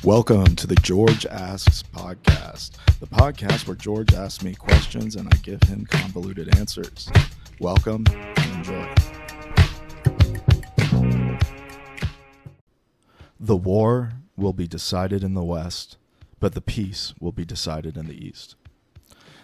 Welcome to the George Asks podcast, the podcast where George asks me questions and I give him convoluted answers. Welcome and enjoy. The war will be decided in the West, but the peace will be decided in the East.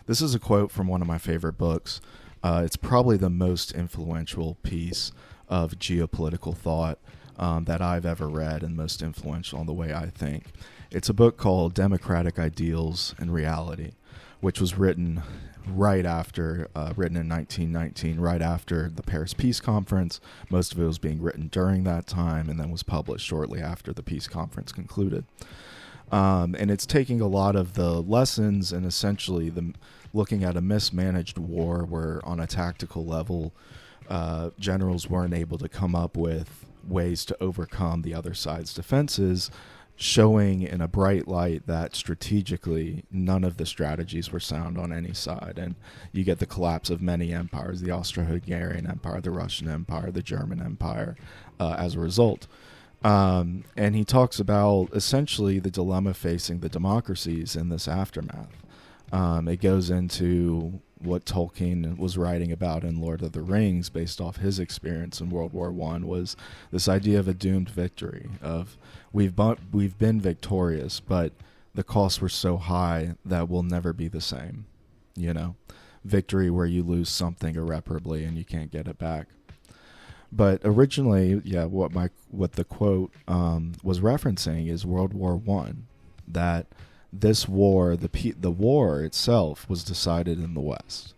This is a quote from one of my favorite books. It's probably the most influential piece of geopolitical thought that I've ever read, and most influential in the way I think. It's a book called Democratic Ideals and Reality, which was written right after, written in 1919, right after the Paris Peace Conference. Most of it was being written during that time and then was published shortly after the Peace Conference concluded. And it's taking a lot of the lessons and essentially looking at a mismanaged war where on a tactical level, generals weren't able to come up with ways to overcome the other side's defenses, showing in a bright light that strategically none of the strategies were sound on any side. And you get the collapse of many empires, the Austro-Hungarian Empire, the Russian Empire, the German Empire, as a result. And he talks about essentially the dilemma facing the democracies in this aftermath. It goes into what Tolkien was writing about in Lord of the Rings based off his experience in World War I, was this idea of a doomed victory, of we've been victorious, but the costs were so high that we'll never be the same. You know, victory where you lose something irreparably and you can't get it back. But originally, what the quote was referencing is World War I, that this war, the war itself, was decided in the West.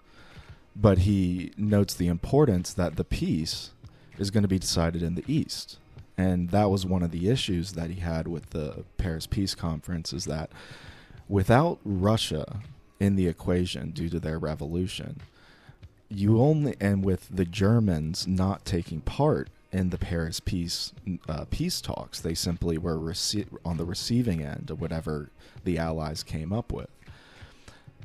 But he notes the importance that the peace is going to be decided in the East. And that was one of the issues that he had with the Paris Peace Conference, is that without Russia in the equation due to their revolution, and with the Germans not taking part in the Paris peace talks, they simply were on the receiving end of whatever the Allies came up with.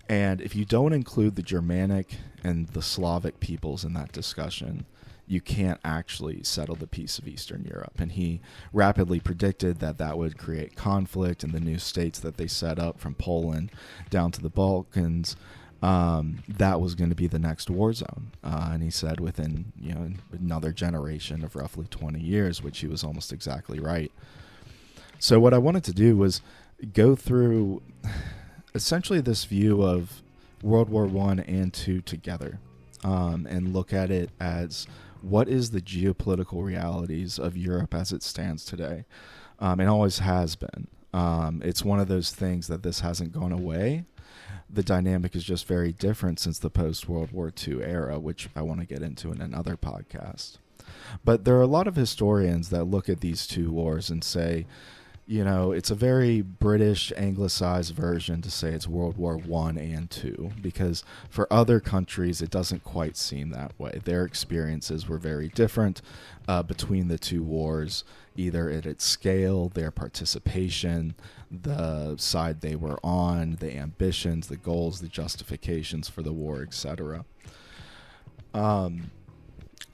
And if you don't include the Germanic and the Slavic peoples in that discussion, you can't actually settle the peace of Eastern Europe. And he rapidly predicted that would create conflict in the new states that they set up, from Poland down to the Balkans. That was going to be the next war zone. And he said within another generation of roughly 20 years, which he was almost exactly right. So what I wanted to do was go through essentially this view of World War I and II together, and look at it as what is the geopolitical realities of Europe as it stands today. And always has been. It's one of those things that this hasn't gone away. The dynamic is just very different since the post-World War II era, which I want to get into in another podcast. But there are a lot of historians that look at these two wars and say, it's a very British anglicized version to say it's World War I and II, because for other countries it doesn't quite seem that way. Their experiences were very different between the two wars, either at its scale, their participation, the side they were on, the ambitions, the goals, the justifications for the war, etc.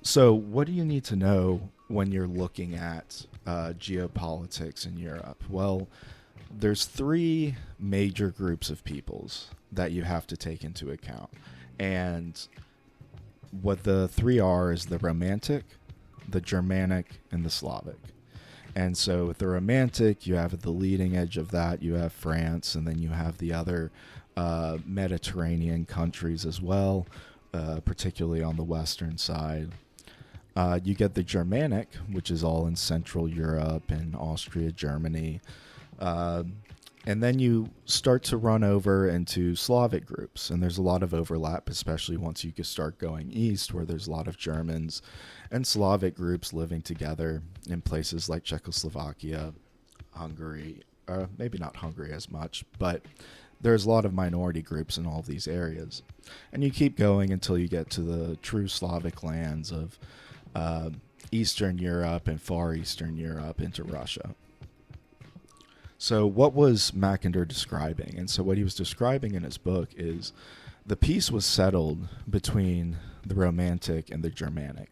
So what do you need to know when you're looking at geopolitics in Europe? Well, there's three major groups of peoples that you have to take into account. And what the three are is the Romantic, the Germanic, and the Slavic. And so with the Romantic, you have at the leading edge of that, you have France, and then you have the other Mediterranean countries as well, particularly on the western side. You get the Germanic, which is all in Central Europe and Austria, Germany. And then you start to run over into Slavic groups. And there's a lot of overlap, especially once you start going east, where there's a lot of Germans and Slavic groups living together in places like Czechoslovakia, Hungary, maybe not Hungary as much, but there's a lot of minority groups in all of these areas. And you keep going until you get to the true Slavic lands of Eastern Europe and Far Eastern Europe into Russia. So what was Mackinder describing? And so what he was describing in his book is the peace was settled between the Romantic and the Germanic.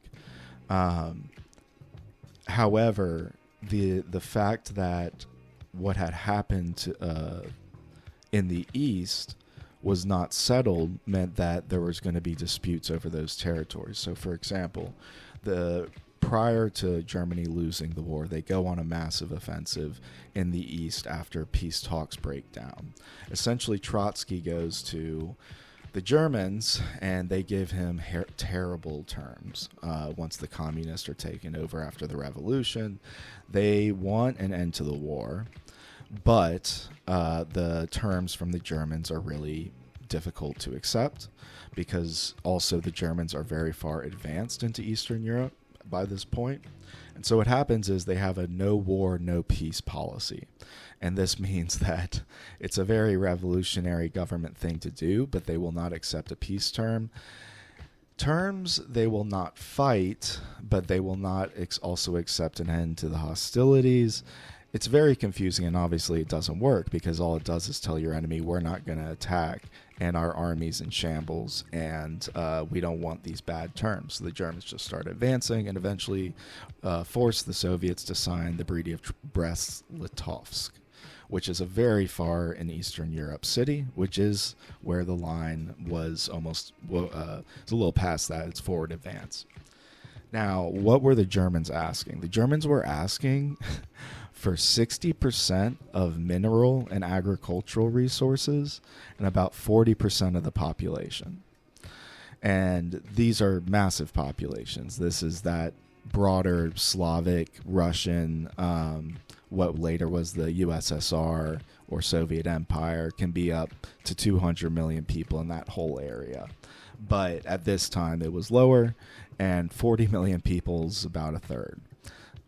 However, the fact that what had happened in the East was not settled meant that there was going to be disputes over those territories. So, for example, prior to Germany losing the war, they go on a massive offensive in the East after peace talks break down. Essentially, Trotsky goes to the Germans and they give him terrible terms. Once the communists are taken over after the revolution, they want an end to the war, but the terms from the Germans are really difficult to accept because also the Germans are very far advanced into Eastern Europe by this point. And so what happens is they have a no war, no peace policy. And this means that it's a very revolutionary government thing to do, but they will not accept a peace terms. They will not fight, but they will not also accept an end to the hostilities. It's very confusing, and obviously it doesn't work because all it does is tell your enemy we're not going to attack and our army's in shambles and we don't want these bad terms. So the Germans just start advancing and eventually force the Soviets to sign the Treaty of Brest-Litovsk, which is a very far in Eastern Europe city, which is where the line was almost, it's a little past that, it's forward advance. Now, what were the Germans asking? The Germans were asking for 60% of mineral and agricultural resources and about 40% of the population. And these are massive populations. This is that broader Slavic, Russian, what later was the USSR or Soviet Empire, can be up to 200 million people in that whole area. But at this time it was lower, and 40 million people's about a third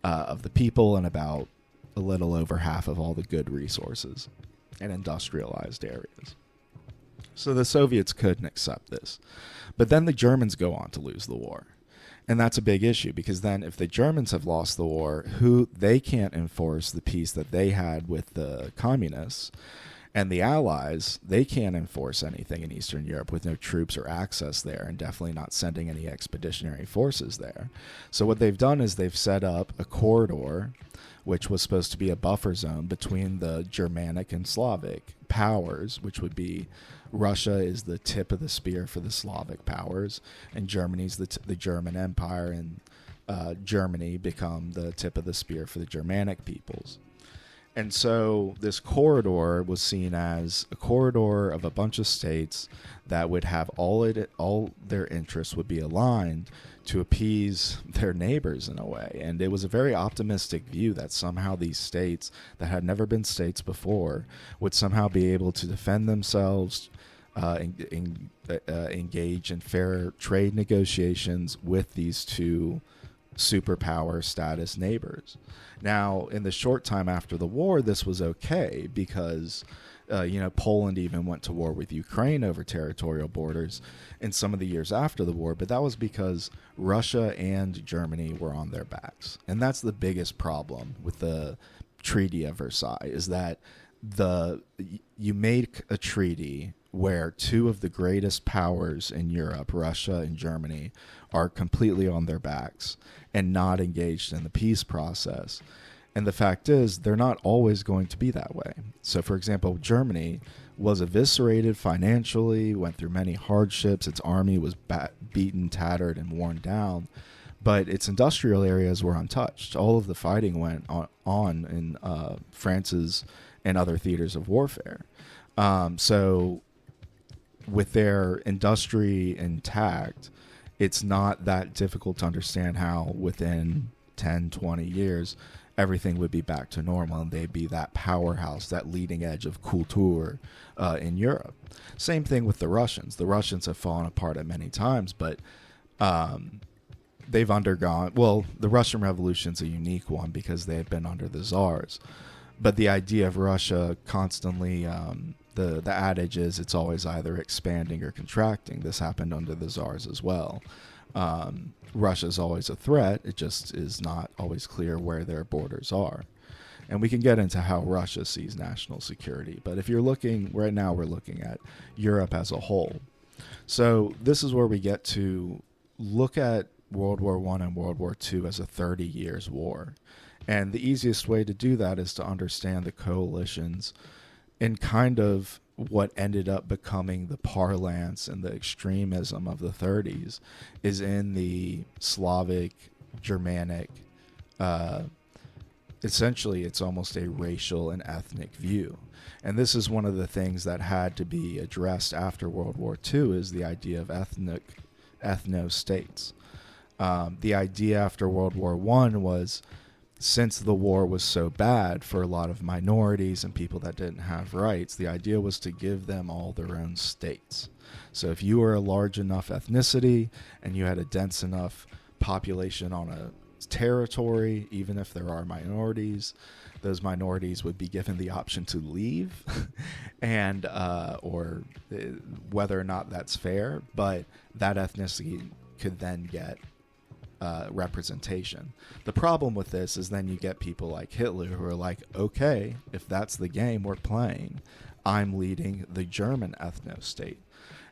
of the people and about a little over half of all the good resources and industrialized areas. So the Soviets couldn't accept this. But then the Germans go on to lose the war. And that's a big issue because then if the Germans have lost the war, they can't enforce the peace that they had with the communists. And the Allies, they can't enforce anything in Eastern Europe with no troops or access there, and definitely not sending any expeditionary forces there. So what they've done is they've set up a corridor, which was supposed to be a buffer zone between the Germanic and Slavic powers, which would be Russia is the tip of the spear for the Slavic powers, and Germany's the German Empire, and Germany become the tip of the spear for the Germanic peoples. And so this corridor was seen as a corridor of a bunch of states that would have all their interests would be aligned to appease their neighbors in a way. And it was a very optimistic view that somehow these states that had never been states before would somehow be able to defend themselves, engage in fair trade negotiations with these two superpower status neighbors. Now, in the short time after the war, this was okay because, Poland even went to war with Ukraine over territorial borders in some of the years after the war, but that was because Russia and Germany were on their backs. And that's the biggest problem with the Treaty of Versailles, is that you make a treaty where two of the greatest powers in Europe, Russia and Germany, are completely on their backs and not engaged in the peace process. And the fact is, they're not always going to be that way. So, for example, Germany was eviscerated financially, went through many hardships. Its army was beaten, tattered, and worn down. But its industrial areas were untouched. All of the fighting went on in France's and other theaters of warfare. So with their industry intact, it's not that difficult to understand how within 10, 20 years, everything would be back to normal and they'd be that powerhouse, that leading edge of culture in Europe. Same thing with the Russians. The Russians have fallen apart at many times, but they've undergone, the Russian Revolution's a unique one because they had been under the czars. But the idea of Russia constantly, the adage is it's always either expanding or contracting. This happened under the czars as well. Russia's always a threat. It just is not always clear where their borders are. And we can get into how Russia sees national security. But if you're looking, right now we're looking at Europe as a whole. So this is where we get to look at World War I and World War II as a 30 years war. And the easiest way to do that is to understand the coalitions and kind of what ended up becoming the parlance and the extremism of the 30s is in the Slavic, Germanic, essentially it's almost a racial and ethnic view. And this is one of the things that had to be addressed after World War II is the idea of ethno-states. The idea after World War I was, since the war was so bad for a lot of minorities and people that didn't have rights, the idea was to give them all their own states. So if you were a large enough ethnicity and you had a dense enough population on a territory, even if there are minorities, those minorities would be given the option to leave and or whether or not that's fair, but that ethnicity could then get representation. The problem with this is then you get people like Hitler who are like, okay, if that's the game we're playing, I'm leading the German ethno-state.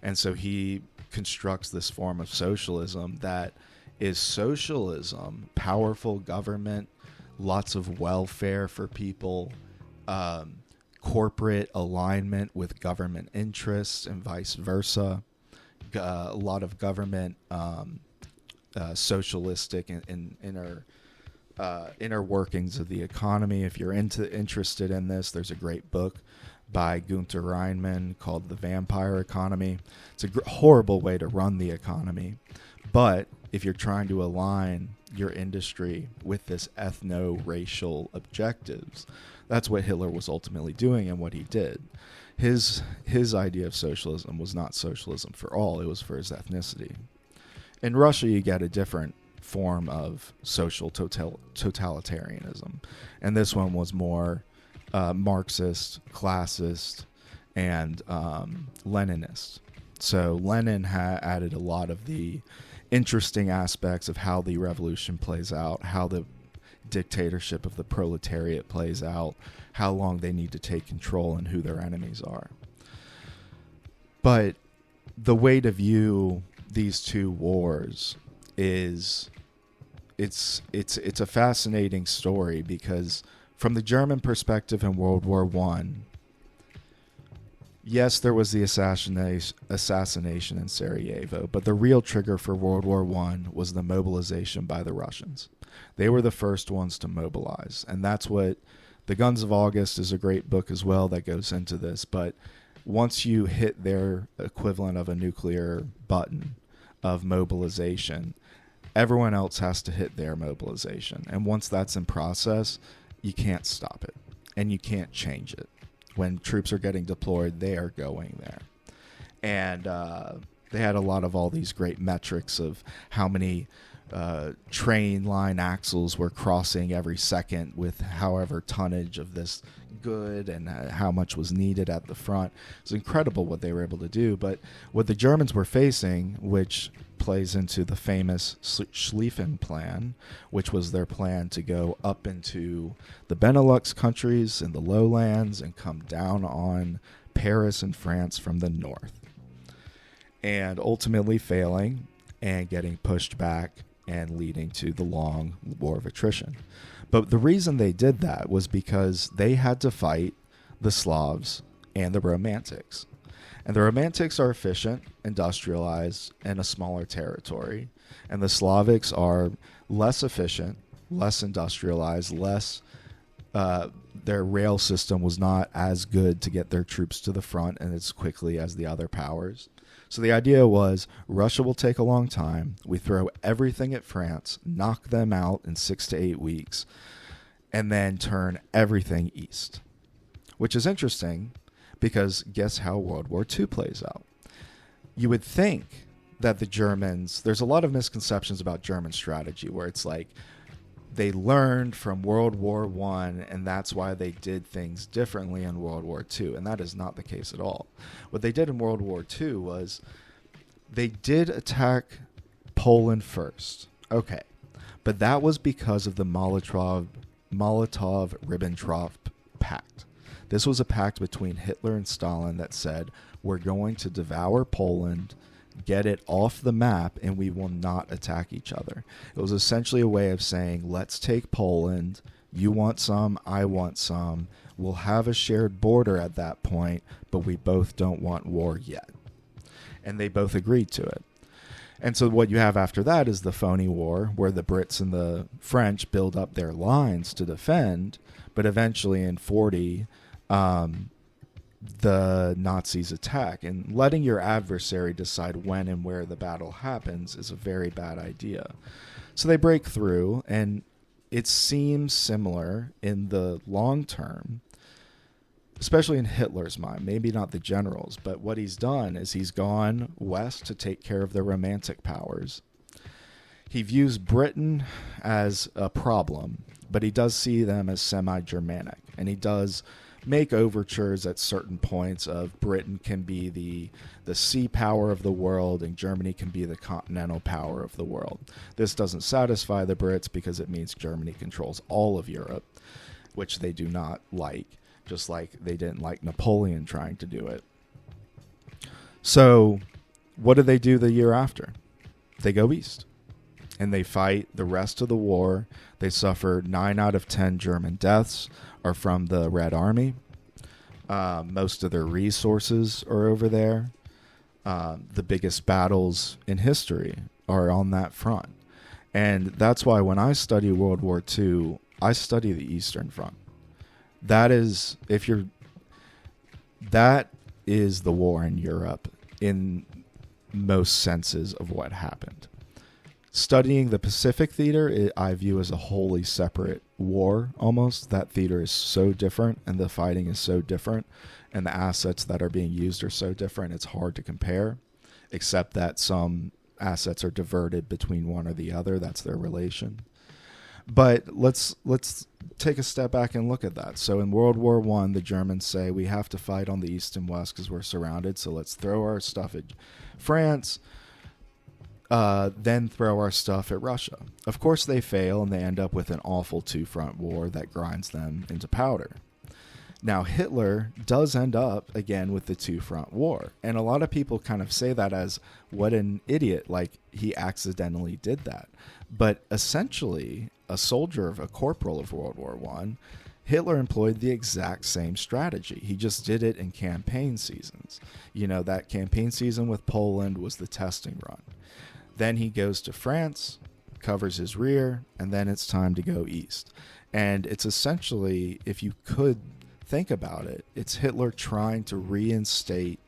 And so he constructs this form of socialism that is socialism, powerful government, lots of welfare for people, corporate alignment with government interests and vice versa, a lot of government socialistic and inner workings of the economy. If you're interested in this, there's a great book by Gunther Reinmann called The Vampire Economy. It's a horrible way to run the economy, but if you're trying to align your industry with this ethno-racial objectives, that's what Hitler was ultimately doing and what he did. His idea of socialism was not socialism for all, it was for his ethnicity. In Russia, you get a different form of social totalitarianism, and this one was more Marxist, classist, and Leninist. So Lenin added a lot of the interesting aspects of how the revolution plays out, how the dictatorship of the proletariat plays out, how long they need to take control, and who their enemies are. But the way to view these two wars is it's a fascinating story, because from the German perspective in World War I, yes, there was the assassination in Sarajevo, but the real trigger for World War I was the mobilization by the Russians. They were the first ones to mobilize, and that's what The Guns of August is a great book as well that goes into this, but once you hit their equivalent of a nuclear button of mobilization, everyone else has to hit their mobilization. And once that's in process, you can't stop it and you can't change it. When troops are getting deployed, they are going there. And they had a lot of all these great metrics of how many train line axles were crossing every second with however tonnage of this good, and how much was needed at the front. It's incredible what they were able to do. But what the Germans were facing, which plays into the famous Schlieffen Plan, which was their plan to go up into the Benelux countries and the lowlands and come down on Paris and France from the north, and ultimately failing and getting pushed back and leading to the long war of attrition. But the reason they did that was because they had to fight the Slavs and the Romantics. And the Romantics are efficient, industrialized, and a smaller territory. And the Slavics are less efficient, less industrialized, their rail system was not as good to get their troops to the front and as quickly as the other powers. So the idea was, Russia will take a long time. We throw everything at France, knock them out in 6 to 8 weeks, and then turn everything east. Which is interesting, because guess how World War II plays out? You would think that the Germans, there's a lot of misconceptions about German strategy, where it's like they learned from World War I, and that's why they did things differently in World War II. And that is not the case at all. What they did in World War II was they did attack Poland first. Okay. But that was because of the Molotov-Ribbentrop Pact. This was a pact between Hitler and Stalin that said, we're going to devour Poland, get it off the map, and we will not attack each other. It was essentially a way of saying, let's take Poland, You want some, I want some. We'll have a shared border at that point, but we both don't want war yet. And they both agreed to it. And so what you have after that is the phony war, where the Brits and the French build up their lines to defend, but eventually in 40, the Nazis attack. And letting your adversary decide when and where the battle happens is a very bad idea. So they break through, and it seems similar in the long term, especially in Hitler's mind, maybe not the generals, but what he's done is he's gone west to take care of the Romantic powers. He views Britain as a problem, but he does see them as semi-Germanic, and he does make overtures at certain points of Britain can be the sea power of the world and Germany can be the continental power of the world. This doesn't satisfy the Brits because it means Germany controls all of Europe, which they do not like. Just like they didn't like Napoleon trying to do it. So what do they do the year after? They go east. And they fight the rest of the war. They suffer 9 out of 10 German deaths are from the Red Army. Most of their resources are over there. The biggest battles in history are on that front. And that's why when I study World War II, I study the Eastern Front. That is the war in Europe in most senses of what happened. Studying the Pacific theater, I view as a wholly separate war almost. That theater is so different and the fighting is so different and the assets that are being used are so different. It's hard to compare, except that some assets are diverted between one or the other. That's their relation. But let's take a step back and look at that. So in World War I, the Germans say we have to fight on the east and west because we're surrounded. So let's throw our stuff at France, then throw our stuff at Russia. Of course, they fail and they end up with an awful two-front war that grinds them into powder. Now, Hitler does end up, again, with the two-front war. And a lot of people kind of say that as, what an idiot, like he accidentally did that. But essentially, a soldier, a corporal of World War I, Hitler employed the exact same strategy. He just did it in campaign seasons. You know, that campaign season with Poland was the testing run. Then he goes to France, covers his rear, and then it's time to go east. And it's essentially, if you could think about it, it's Hitler trying to reinstate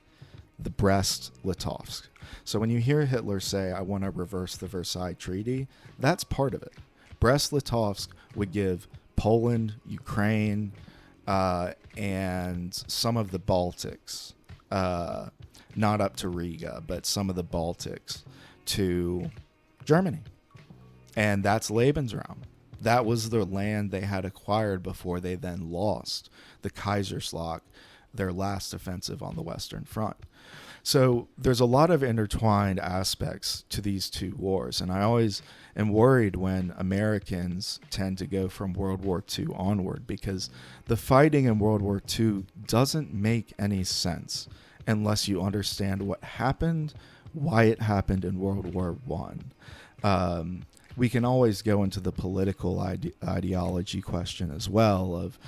the Brest-Litovsk. So when you hear Hitler say, I want to reverse the Versailles Treaty, that's part of it. Brest-Litovsk would give Poland, Ukraine, and some of the Baltics, not up to Riga, but some of the Baltics to Germany. And that's Lebensraum. That was the land they had acquired before they then lost the Kaiserslautern, their last offensive on the Western Front. So there's a lot of intertwined aspects to these two wars, and I always am worried when Americans tend to go from World War II onward, because the fighting in World War II doesn't make any sense unless you understand what happened, why it happened in World War I. We can always go into the political ideology question as well of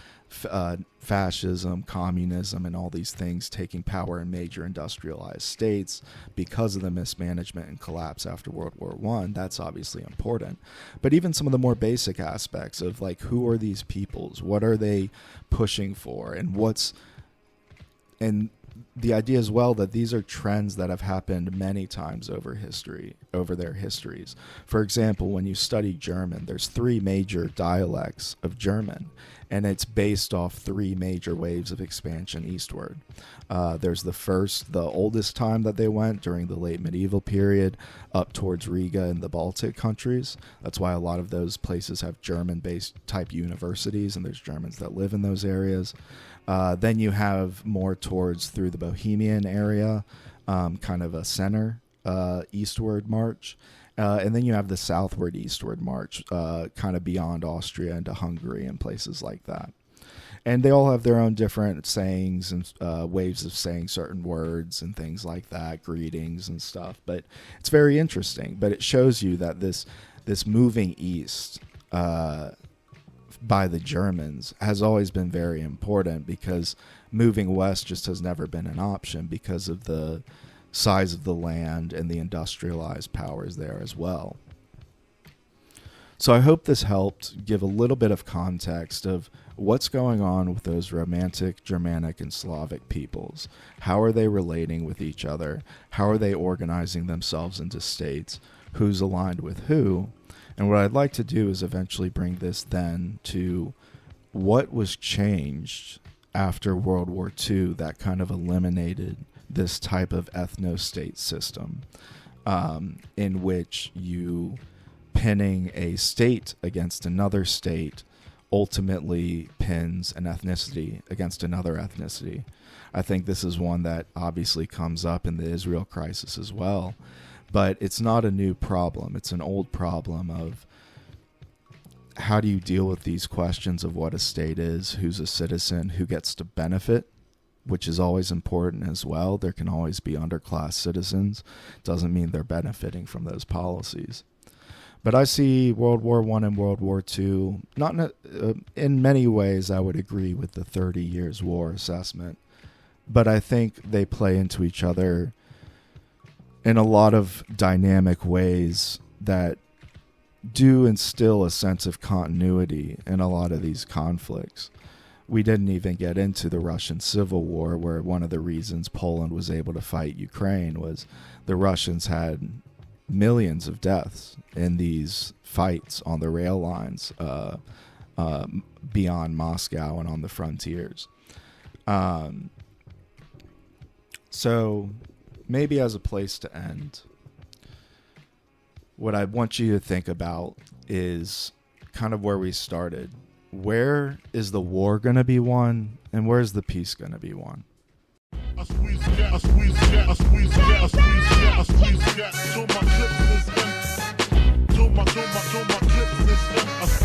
fascism, communism, and all these things taking power in major industrialized states because of the mismanagement and collapse after World War I. That's obviously important. But even some of the more basic aspects of, like, who are these peoples? What are they pushing for? And the idea as well that these are trends that have happened many times over their histories. For example, when you study German, there's 3 major dialects of German, and it's based off 3 major waves of expansion eastward. There's the oldest time that they went during the late medieval period up towards Riga and the Baltic countries. That's why a lot of those places have German-based type universities, and there's Germans that live in those areas. Then you have more towards through the Bohemian area, kind of a center eastward march. And then you have the southward eastward march, kind of beyond Austria into Hungary and places like that. And they all have their own different sayings and ways of saying certain words and things like that, greetings and stuff. But it's very interesting. But it shows you that this moving east by the Germans has always been very important, because moving west just has never been an option because of the size of the land and the industrialized powers there as well. So I hope this helped give a little bit of context of what's going on with those Romantic, Germanic, and Slavic peoples. How are they relating with each other? How are they organizing themselves into states? Who's aligned with who? And what I'd like to do is eventually bring this then to what was changed after World War II that kind of eliminated this type of ethno-state system, in which you pinning a state against another state ultimately pins an ethnicity against another ethnicity. I think this is one that obviously comes up in the Israel crisis as well, but it's not a new problem. It's an old problem of how do you deal with these questions of what a state is, who's a citizen, who gets to benefit, which is always important as well. There can always be underclass citizens. Doesn't mean they're benefiting from those policies. But I see World War I and World War II, not in many ways I would agree with the 30 Years' War assessment, but I think they play into each other in a lot of dynamic ways that do instill a sense of continuity in a lot of these conflicts. We didn't even get into the Russian Civil War, where one of the reasons Poland was able to fight Ukraine was the Russians had millions of deaths in these fights on the rail lines beyond Moscow and on the frontiers. So maybe as a place to end, what I want you to think about is kind of where we started. Where is the war going to be won, and where is the peace going to be won? I squeeze cat, I squeeze cat, I squeeze cat, I squeeze cat, I squeeze cat, till my clips is empty. Till my clips is empty.